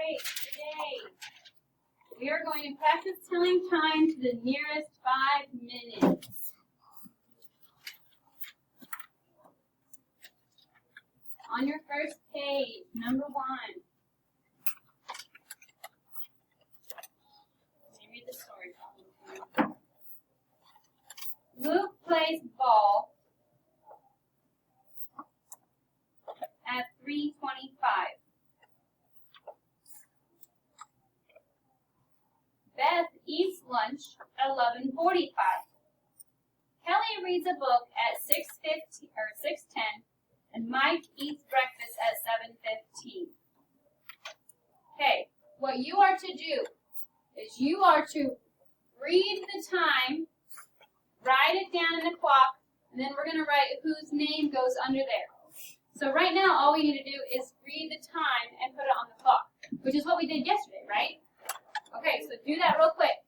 great. Today, we are going to practice telling time to the nearest 5 minutes. On your first page, number 1. Let me read the story. Luke plays ball at 3:25. Beth eats lunch at 11:45. Kelly reads a book at 6:15 or 6:10, and Mike eats breakfast at 7:15. Okay, what you are to do is you are to read the time, write it down in the clock, and then we're going to write whose name goes under there. So right now, all we need to do is read the time and put it on the clock, which is what we did yesterday, right? Okay, so do that real quick.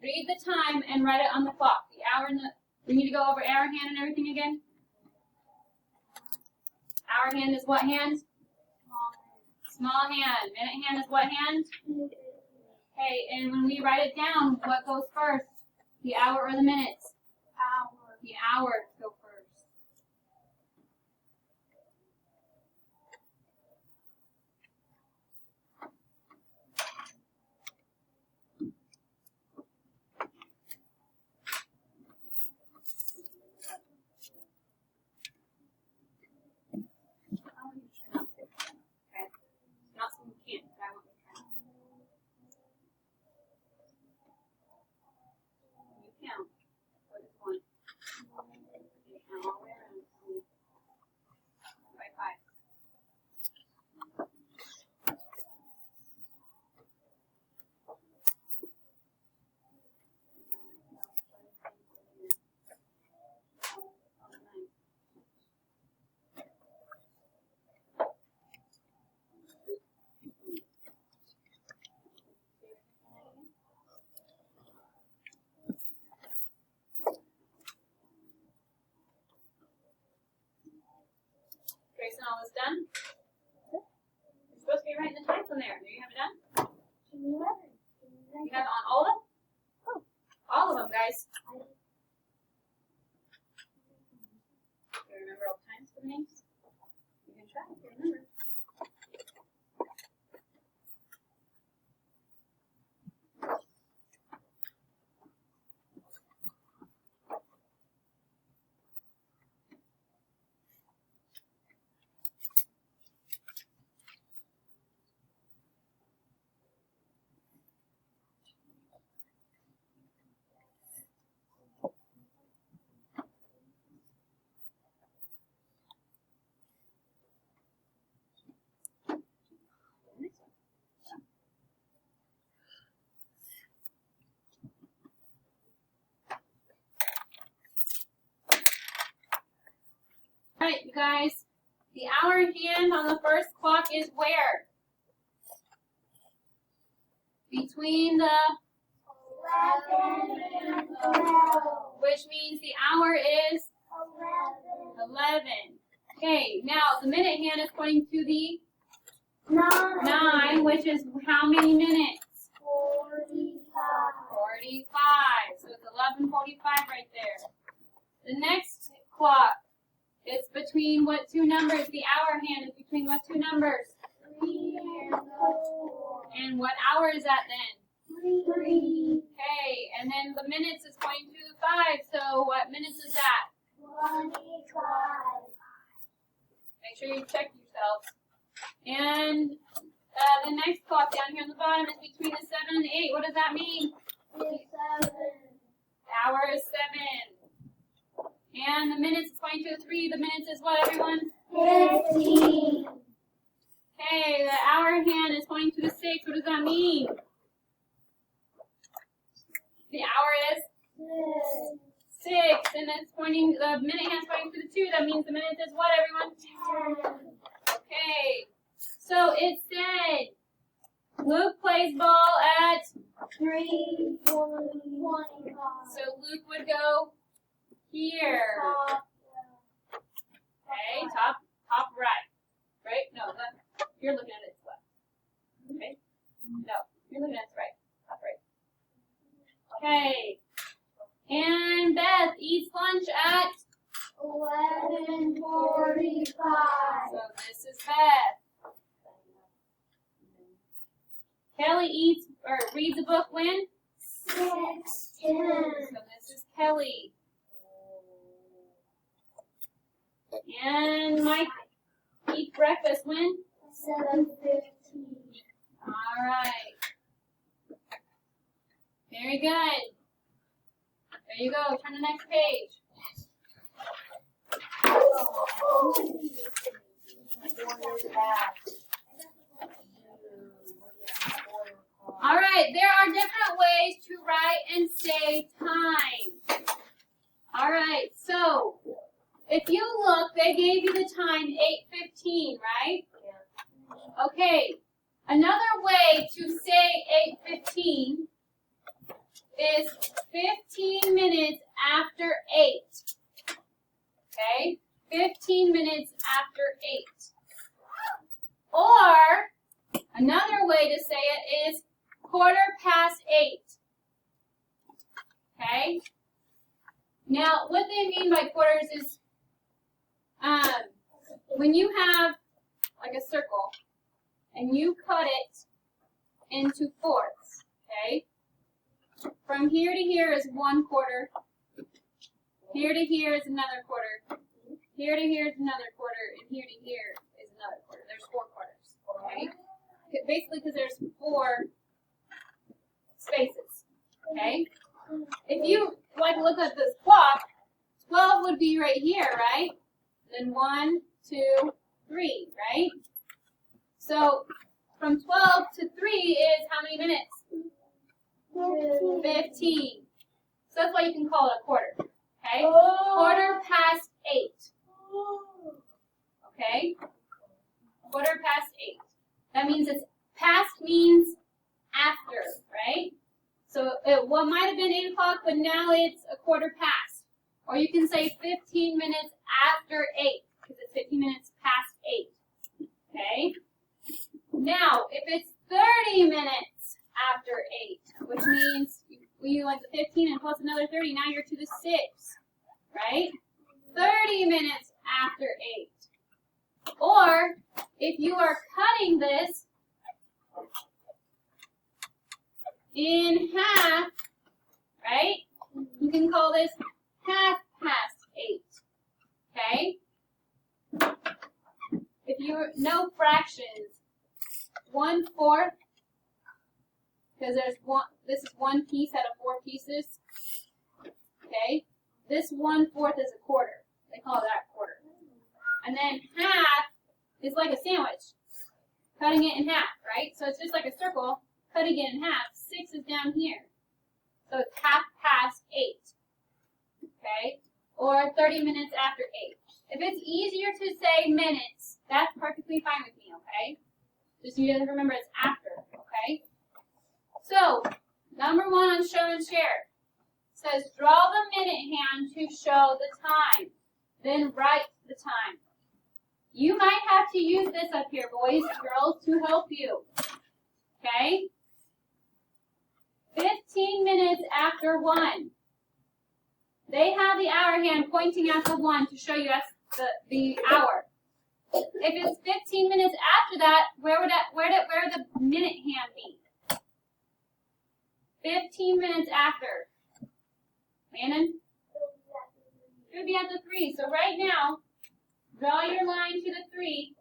Read the time and write it on the clock. The hour and we need to go over hour hand and everything again. Hour hand is what hand? Small hand. Minute hand is what hand? Okay, and when we write it down, what goes first? The hour or the minutes? Hour. The hours go first. Grayson, all this done? You're supposed to be writing the times on there. Do you have it done? You have it on all of them? Oh. All of them, guys. Do you remember all the times for the names? You can try if you remember. All right, you guys, the hour hand on the first clock is where? Between the 11 and 12. Which means the hour is 11. Okay, now the minute hand is pointing to the 9, which is how many minutes? 45. 45. So it's 11:45 right there. The next clock. It's between what two numbers? The hour hand is between what two numbers? 3 and 4. And what hour is that then? 3. Okay, and then the minutes is going to the 5. So what minutes is that? 25. Make sure you check yourselves. And the next clock down here on the bottom is between the 7 and the 8. What does that mean? 7. The hour is 7. And the minutes is going to the 3. The minutes is what, everyone? 15. Okay, the hour hand is pointing to the 6. What does that mean? The hour is 6. And it's pointing, the minute hand is pointing to the 2. That means the minutes is what, everyone? 10. Okay, so it said Luke plays ball at 3:25. So Luke would go here. Okay, top right. Right? No, left. You're looking at it left. No, you're looking at it right. That's right. Okay. And Beth eats lunch at 11:45. So this is Beth. Kelly eats or reads a book when? 6:10. So this is Kelly. And Mike eats breakfast when? 7:15. All right. Very good. There you go. Turn to the next page. All right. There are different ways to write and say time. All right. So if you look, they gave you the time 8:15, right? Okay. Another way to say 8:15 is 15 minutes after 8. Okay? 15 minutes after 8. Or another way to say it is 8:15. Okay? Now, what they mean by quarters is when you have like a circle and you cut it into fourths, okay? From here to here is 1/4. Here to here is another quarter. Here to here is another quarter, and here to here is another quarter. There's 4 quarters, okay? Basically, because there's 4 spaces, okay? If you like look at this clock, 12 would be right here, right? Then 1, 2, 3, right? So from 12 to 3 is how many minutes? 15. So that's why you can call it a quarter. Okay? 8:15. Okay? 8:15. That means it's past means after, right? So what might have been 8 o'clock, but now it's a 1/4. Or you can say 15 minutes after 8, because it's 15 minutes past 8. Okay? Now, if it's 30 minutes after 8, which means you like the 15 and plus another 30, now you're to the 6, right? 30 minutes after 8. Or, if you are cutting this in half, right? You can call this 8:30. Okay? If you know fractions, 1/4, because this is 1 piece out of 4 pieces. Okay? This 1/4 is a quarter. They call that quarter. And then half is like a sandwich. Cutting it in half, right? So it's just like a circle, cutting it in half. 6 is down here. So it's 8:30. Okay? Or 30 minutes after 8. If it's easier to say minutes, that's perfectly fine with me, okay? Just you have to remember it's after, okay? So, number 1 on show and share says draw the minute hand to show the time. Then write the time. You might have to use this up here, boys and girls, to help you. Okay? 15 minutes after 1. They have the hour hand pointing at the 1 to show you that's the hour. If it's 15 minutes after that, where would the minute hand be? 15 minutes after. Landon? It would be at the 3. So right now, draw your line to the 3,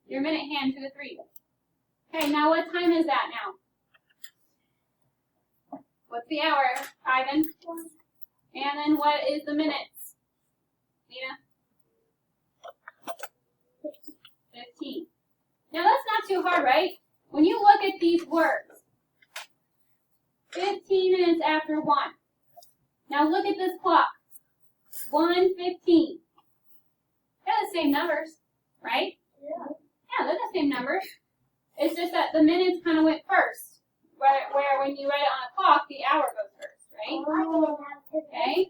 your minute hand to the 3. Okay, now what time is that now? What's the hour, Ivan? And then what is the minutes? Nina? 15. Now that's not too hard, right? When you look at these words, 15 minutes after 1. Now look at this clock. 1:15. They're the same numbers, right? Yeah, they're the same numbers. It's just that the minutes kind of went first. Where when you write it on a clock, the hour goes first, right? Okay?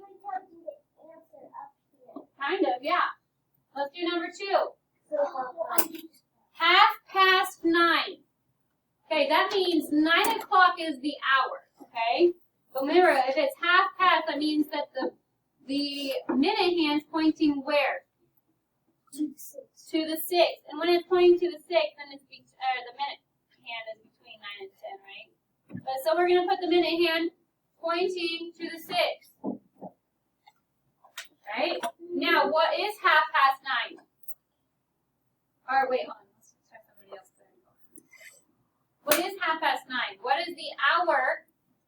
Kind of, yeah. Let's do number 2. 9:30. Okay, Okay, that means 9 o'clock is the hour, okay? But remember, if it's half past, that means that the minute hand's pointing where? To the 6. And when it's pointing to the 6, then it's the minute hand is between 9 and 10, right? But so we're going to put the minute hand pointing to the 6. Right? Now, what is half past 9? Or wait, hold on. Let's try somebody else. What is half past 9? What is the hour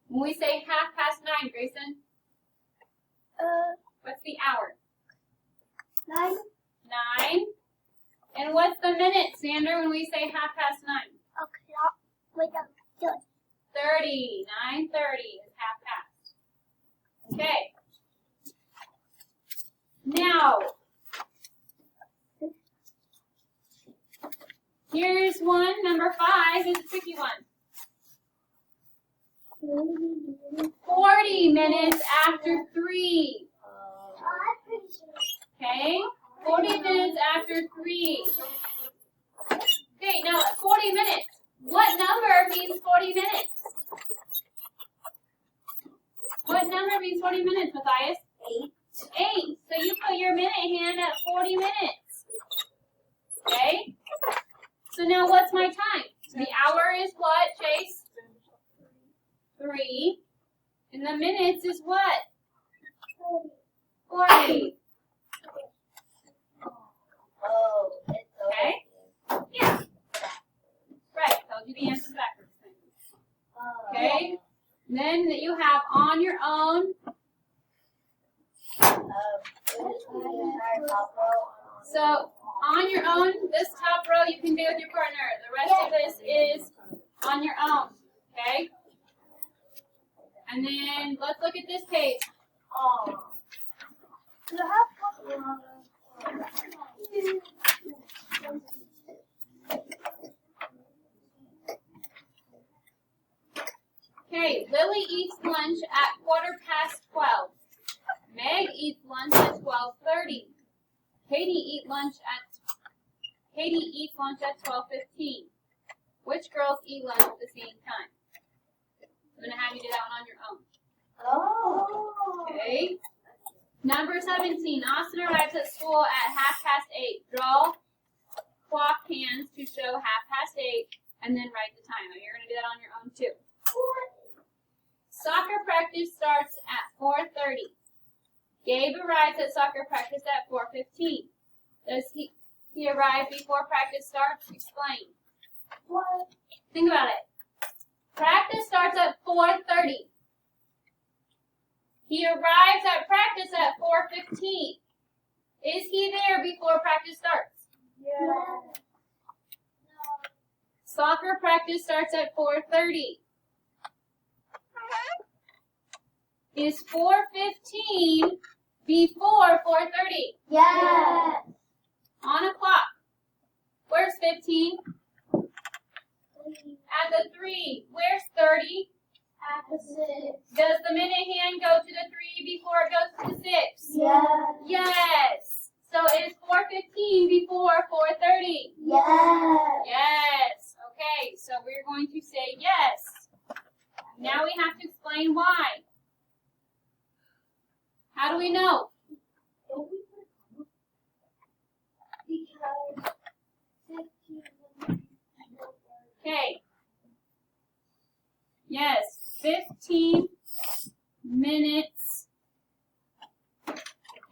when we say half past 9, Grayson? What's the hour? 9. 9. And what's the minute, Sander, when we say half past 9? O'clock. Wait, 30. 9:30 is half past. Okay. Now, here's one. Number 5 is a tricky one. 40 minutes after 3. Okay? 40 minutes after 3. Okay, now 40 minutes. What number means 40 minutes? What number means 40 minutes, Matthias? 8. 8. So you put your minute hand at 40 minutes. Okay? So now what's my time? The hour is what, Chase? 3. And the minutes is what? 40. Okay? Yeah. Right. Told you the answer backwards. Okay? And then you have on your own. So on your own, this top row you can do with your partner. The rest of this is on your own. Okay? And then let's look at this page. Okay, Lily eats lunch at 12:15. Meg eats lunch at 12:30. Katie eats lunch at 12:15. Which girls eat lunch at the same time? I'm gonna have you do that one on your own. Okay. Number 17. Austin arrives at school at 8:30. Draw clock hands to show 8:30 and then write the time. Now you're gonna do that on your own too. Soccer practice starts at 4:30. Gabe arrives at soccer practice at 4:15. Does he arrive before practice starts? Explain. What? Think about it. Practice starts at 4:30. He arrives at practice at 4:15. Is he there before practice starts? Yeah. Soccer practice starts at 4:30. Is 4:15 before 4:30? Yes. On a clock. Where's 15? At the 3. Where's 30? At the 6. Does the minute hand go to the 3 before it goes to the 6? Yes. Yes. So is 4:15 before 4:30? Yes. Yes. Okay, so we're going to say yes. Now we have to explain why. How do we know? Because 15. Okay. Yes, 15 minutes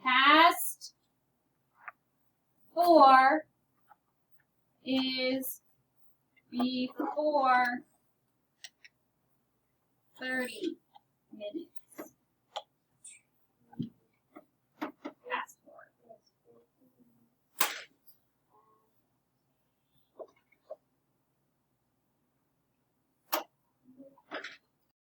past 4 is before 30.